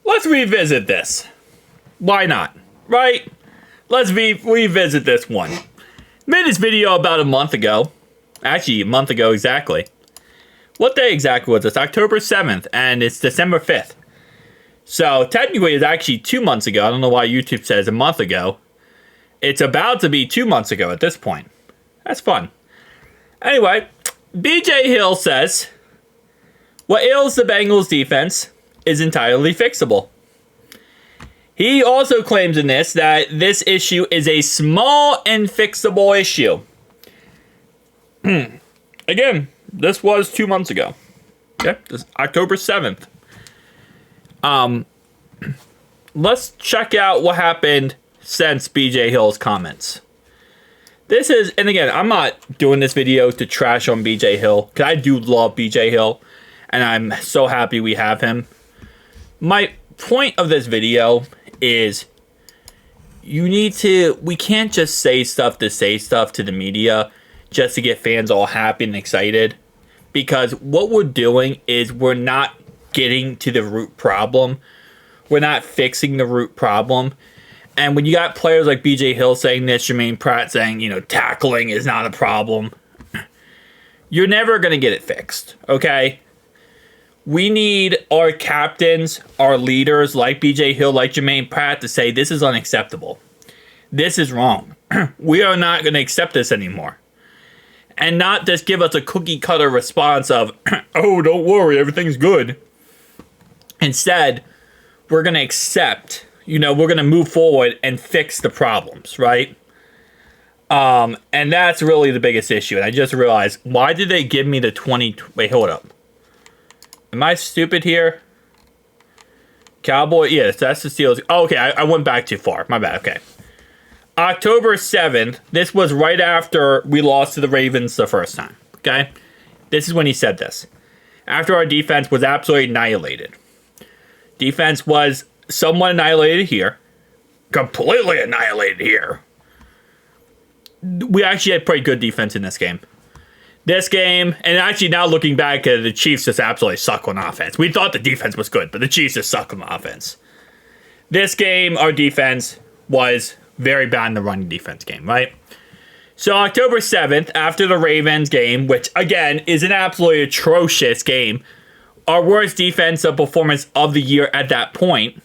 let's revisit this. Why not? Right? Let's revisit this one. Made this video about a month ago. Actually, a month ago exactly. What day exactly was this? October 7th, and it's December 5th. So, technically, it's actually 2 months ago. I don't know why YouTube says a month ago. It's about to be 2 months ago at this point. That's fun. Anyway, BJ Hill says, what ails the Bengals defense is entirely fixable. He also claims in this that this issue is a small and fixable issue. Again, this was 2 months ago. Okay, this is October 7th. Let's check out what happened since BJ Hill's comments. This is, and again, I'm not doing this video to trash on BJ Hill, because I do love BJ Hill, and I'm so happy we have him. My point of this video is we can't just say stuff to the media just to get fans all happy and excited, because what we're doing is we're not getting to the root problem. We're not fixing the root problem. And when you got players like BJ Hill saying this, Jermaine Pratt saying, tackling is not a problem, you're never going to get it fixed, okay? We need our captains, our leaders like BJ Hill, like Jermaine Pratt to say this is unacceptable. This is wrong. We are not going to accept this anymore. And not just give us a cookie cutter response of, oh, don't worry, everything's good. Instead, we're going to accept, we're going to move forward and fix the problems, right? And that's really the biggest issue. And I just realized, why did they give me the 20... Wait, hold up. Am I stupid here? Cowboy... Yes, that's the Steelers. Oh, okay, I went back too far. My bad, okay. October 7th, this was right after we lost to the Ravens the first time, okay? This is when he said this. After our defense was absolutely annihilated. Defense was somewhat annihilated here. Completely annihilated here. We actually had pretty good defense in this game. This game, and actually now looking back, the Chiefs just absolutely suck on offense. We thought the defense was good, but the Chiefs just suck on offense. This game, our defense was very bad in the running defense game, right? So October 7th, after the Ravens game, which again is an absolutely atrocious game, our worst defensive performance of the year at that point,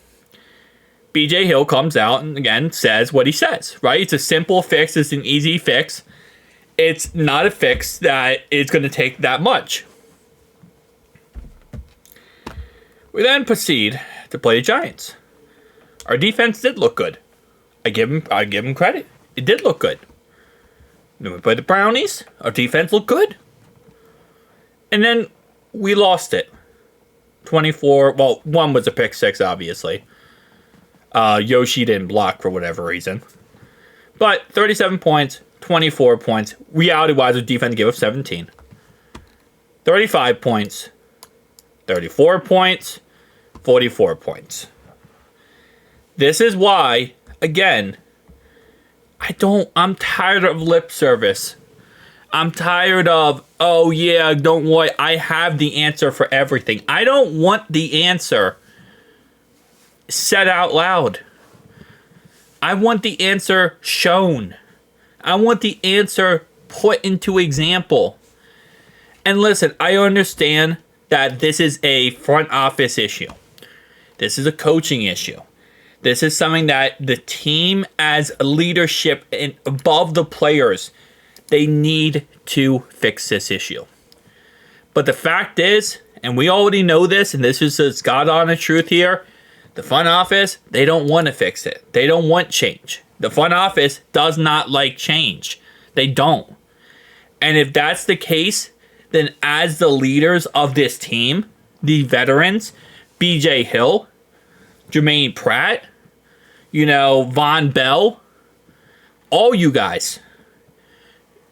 BJ Hill comes out and again says what he says, right? It's a simple fix. It's an easy fix. It's not a fix that is going to take that much. We then proceed to play the Giants. Our defense did look good. I give him credit. It did look good. Then we played the Brownies. Our defense looked good. And then we lost it. 24, well, one was a pick six, obviously. Yoshi didn't block for whatever reason. But 37 points, 24 points. Reality-wise, the defense gave up 17. 35 points, 34 points, 44 points. This is why, again, I'm tired of lip service. I'm tired of, oh yeah, don't worry, I have the answer for everything. I don't want the answer said out loud. I want the answer shown. I want the answer put into example. And listen, I understand that this is a front office issue. This is a coaching issue. This is something that the team as leadership and above the players, they need to fix this issue. But the fact is, and we already know this, and this is the God honest truth here, the front office, they don't want to fix it. They don't want change. The front office does not like change. They don't. And if that's the case, then as the leaders of this team, the veterans, BJ Hill, Jermaine Pratt, Von Bell, all you guys,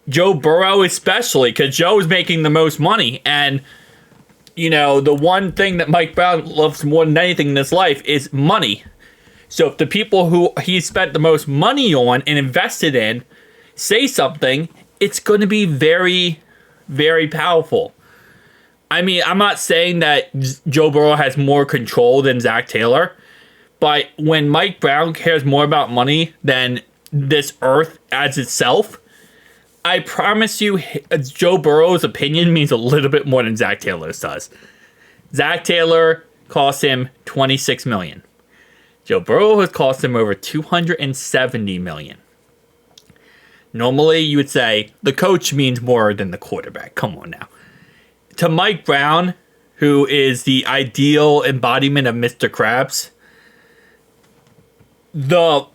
Joe Burrow especially, because Joe is making the most money. And, the one thing that Mike Brown loves more than anything in his life is money. So if the people who he spent the most money on and invested in say something, it's going to be very, very powerful. I mean, I'm not saying that Joe Burrow has more control than Zach Taylor, but when Mike Brown cares more about money than this earth as itself, I promise you, Joe Burrow's opinion means a little bit more than Zach Taylor's does. Zach Taylor cost him $26 million. Joe Burrow has cost him over $270 million. Normally, you would say the coach means more than the quarterback. Come on now. To Mike Brown, who is the ideal embodiment of Mr. Krabs, the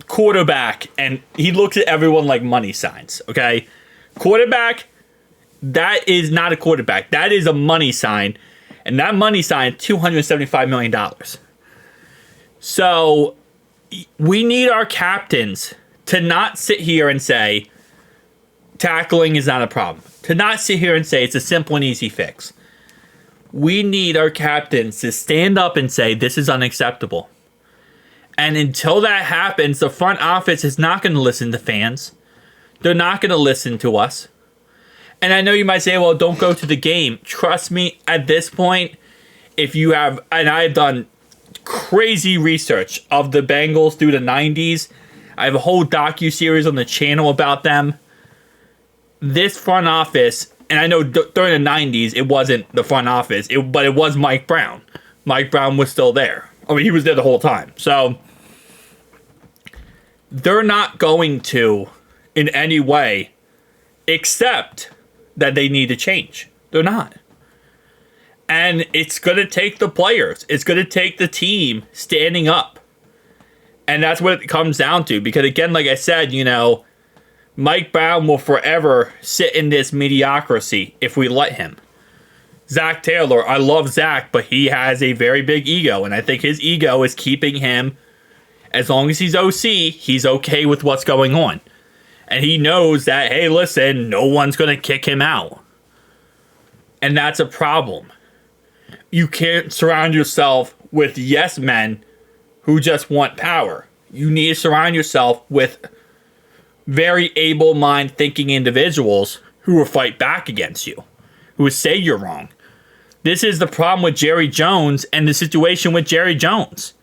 quarterback, and he looks at everyone like money signs, okay? Quarterback, that is not a quarterback. That is a money sign, and that money sign is $275 million. So, we need our captains to not sit here and say tackling is not a problem. To not sit here and say it's a simple and easy fix. We need our captains to stand up and say this is unacceptable. And until that happens, the front office is not going to listen to fans. They're not going to listen to us. And I know you might say, well, don't go to the game. Trust me, at this point, if you have, and I've done crazy research of the Bengals through the 90s. I have a whole docu-series on the channel about them. This front office, and I know during the 90s, it wasn't the front office, but it was Mike Brown. Mike Brown was still there. I mean, he was there the whole time. So, they're not going to, in any way, accept that they need to change. They're not. And it's going to take the players. It's going to take the team standing up. And that's what it comes down to. Because, again, like I said, you know, Mike Brown will forever sit in this mediocrity if we let him. Zach Taylor, I love Zach, but he has a very big ego. And I think his ego is keeping him, as long as he's OC, he's okay with what's going on. And he knows that, hey, listen, no one's going to kick him out. And that's a problem. You can't surround yourself with yes men who just want power. You need to surround yourself with very able-minded thinking individuals who will fight back against you, who will say you're wrong. This is the problem with Jerry Jones, and the situation with Jerry Jones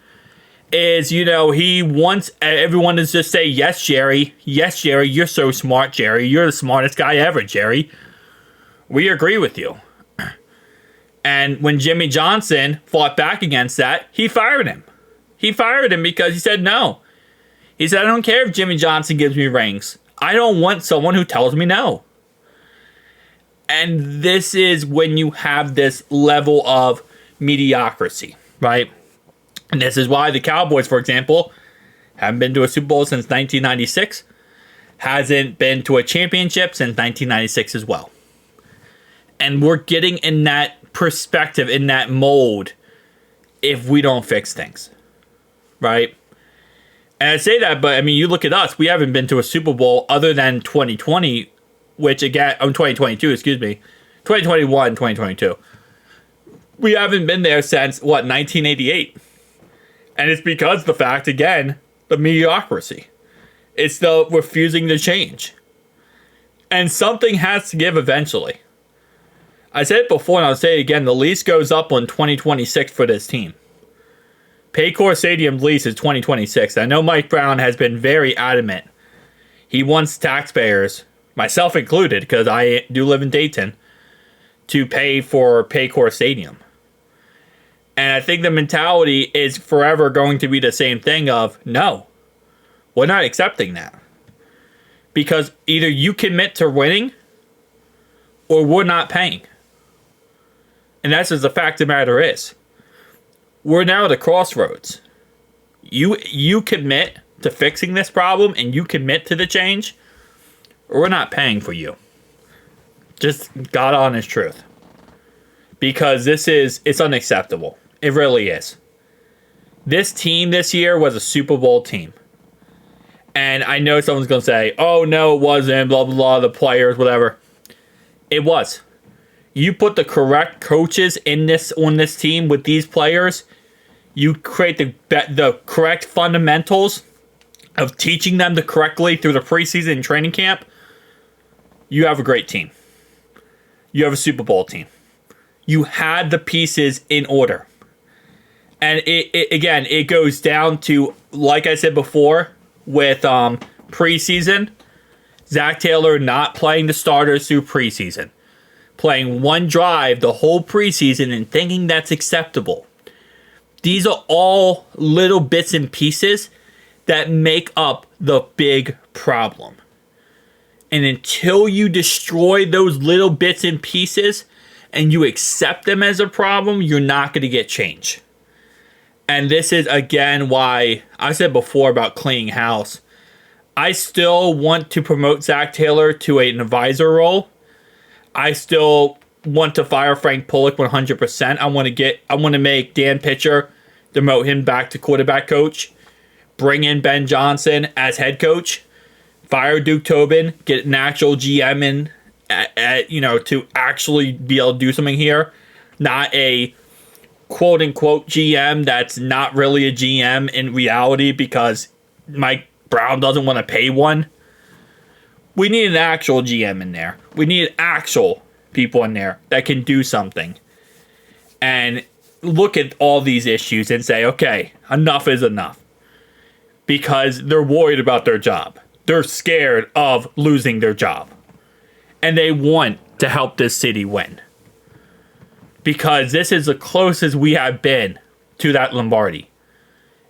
is, you know, he wants everyone to just say, yes, Jerry, you're so smart, Jerry, you're the smartest guy ever, Jerry. We agree with you. And when Jimmy Johnson fought back against that, he fired him. He fired him because he said no. He said, I don't care if Jimmy Johnson gives me rings. I don't want someone who tells me no. And this is when you have this level of mediocrity, right? And this is why the Cowboys, for example, haven't been to a Super Bowl since 1996. Hasn't been to a championship since 1996 as well. And we're getting in that perspective, in that mold, if we don't fix things, right? And I say that, but I mean, you look at us, we haven't been to a Super Bowl other than 2020, which again, 2022, excuse me, 2021, 2022. We haven't been there since, 1988. And it's because of the fact, again, the mediocrity. It's the refusing to change. And something has to give eventually. I said it before and I'll say it again, the lease goes up on 2026 for this team. Paycor Stadium's lease is 2026. I know Mike Brown has been very adamant. He wants taxpayers, myself included, because I do live in Dayton, to pay for Paycor Stadium. And I think the mentality is forever going to be the same thing of, no, we're not accepting that. Because either you commit to winning or we're not paying. And that's just the fact of the matter is. We're now at a crossroads. You commit to fixing this problem and you commit to the change, or we're not paying for you. Just God honest truth. Because it's unacceptable. It really is. This team this year was a Super Bowl team. And I know someone's going to say, oh no, it wasn't, blah, blah, blah, the players, whatever. It was. You put the correct coaches on this team with these players. You create the correct fundamentals of teaching them correctly through the preseason and training camp. You have a great team. You have a Super Bowl team. You had the pieces in order. And it goes down to, like I said before, with preseason, Zach Taylor not playing the starters through preseason. Playing one drive the whole preseason and thinking that's acceptable. These are all little bits and pieces that make up the big problem. And until you destroy those little bits and pieces and you accept them as a problem, you're not going to get change. And this is, again, why I said before about cleaning house. I still want to promote Zach Taylor to an advisor role. I still want to fire Frank Pollock 100%. I want to make Dan Pitcher, demote him back to quarterback coach, bring in Ben Johnson as head coach, fire Duke Tobin, get an actual GM in, to actually be able to do something here, not a quote unquote GM that's not really a GM in reality because Mike Brown doesn't want to pay one. We need an actual GM in there. We need actual people in there that can do something and look at all these issues and say, okay, enough is enough. Because they're worried about their job. They're scared of losing their job. And they want to help this city win. Because this is the closest we have been to that Lombardi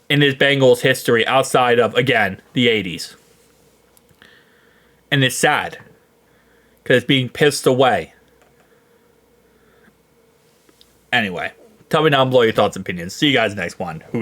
in this Bengals history outside of, again, the 80s. And it's sad because it's being pissed away. Anyway, tell me down below your thoughts and opinions. See you guys next one. Who